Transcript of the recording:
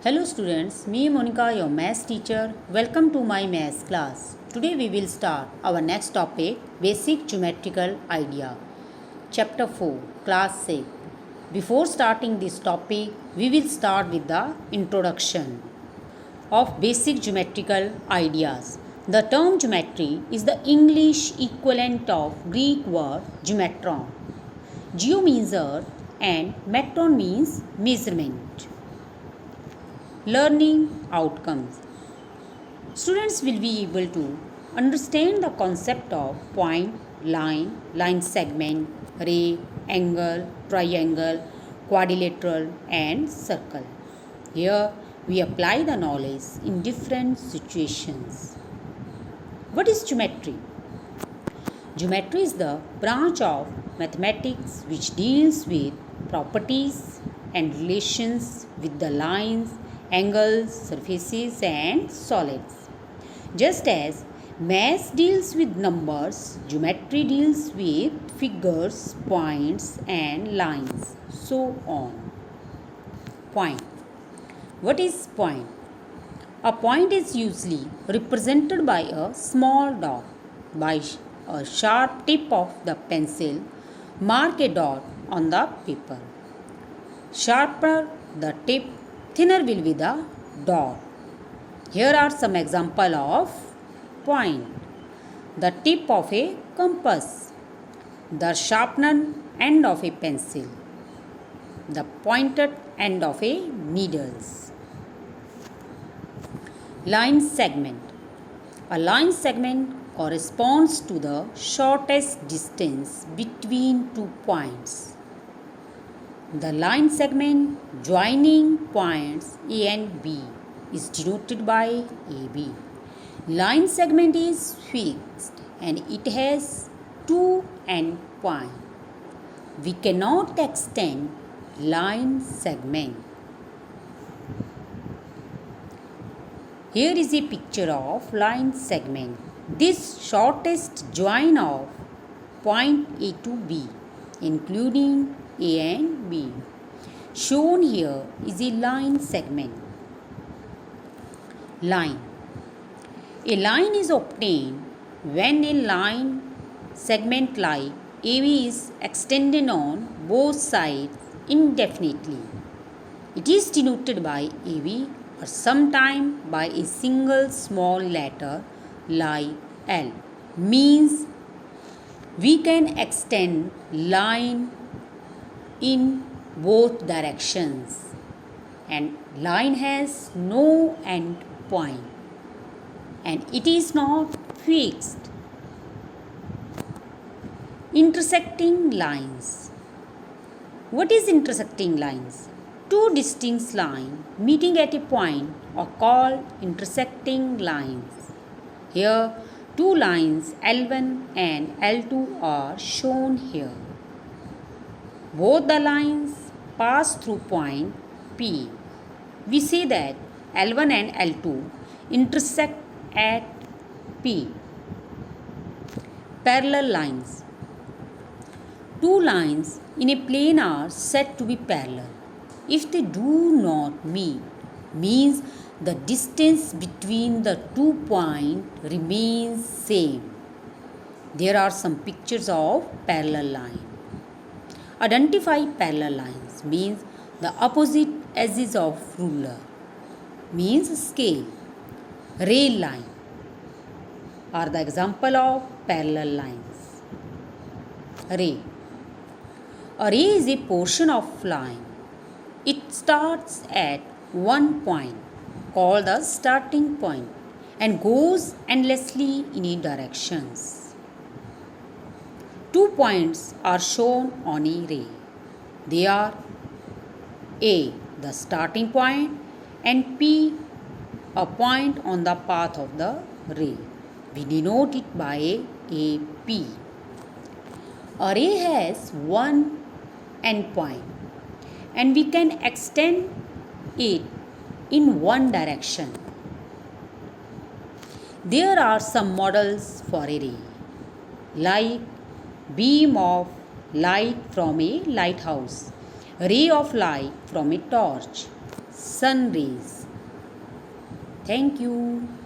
Hello students, me Monica, your maths teacher. Welcome to my maths class. Today we will start our next topic, basic geometrical idea. Chapter 4, class 6. Before starting this topic, we will start with the introduction of basic geometrical ideas. The term geometry is the English equivalent of Greek word geometron. Geo means earth and metron means measurement. Learning outcomes. Students will be able to understand the concept of point, line segment, ray, angle, triangle, quadrilateral and circle. Here we apply the knowledge in different situations. What is geometry? Geometry is the branch of mathematics which deals with properties and relations with the lines, angles, surfaces and solids. Just as math deals with numbers, geometry deals with figures, points and lines, so on. Point. What is point? A point is usually represented by a small dot. By a sharp tip of the pencil, mark a dot on the paper. Sharper the tip, thinner will be the dot. Here are some examples of point. The tip of a compass, the sharpened end of a pencil, the pointed end of a needles. Line segment. A line segment corresponds to the shortest distance between two points. The line segment joining points A and B is denoted by AB. Line segment is fixed and it has two end points. We cannot extend line segment. Here is a picture of line segment. This shortest join of point A to B, including A and B. Shown here is a line segment. Line. A line is obtained when a line segment like AB is extended on both sides indefinitely. It is denoted by AB or sometimes by a single small letter like L. Means we can extend line in both directions and line has no end point and it is not fixed. Intersecting lines. What is intersecting lines? Two distinct lines meeting at a point are called intersecting lines. Here two lines L1 and L2 are shown here. Both the lines pass through point P. We say that L1 and L2 intersect at P. Parallel lines. Two lines in a plane are said to be parallel if they do not meet, means the distance between the 2 points remains same. There are some pictures of parallel line. Identify parallel lines means the opposite edges of ruler, means scale. Rail line are the example of parallel lines. Ray. A ray is a portion of line. It starts at one point called the starting point and goes endlessly in any directions. 2 points are shown on a ray. They are A, the starting point, and P, a point on the path of the ray. We denote it by AP. A ray has one end point and we can extend it in one direction. There are some models for a ray, like beam of light from a lighthouse, ray of light from a torch, sun rays. Thank you.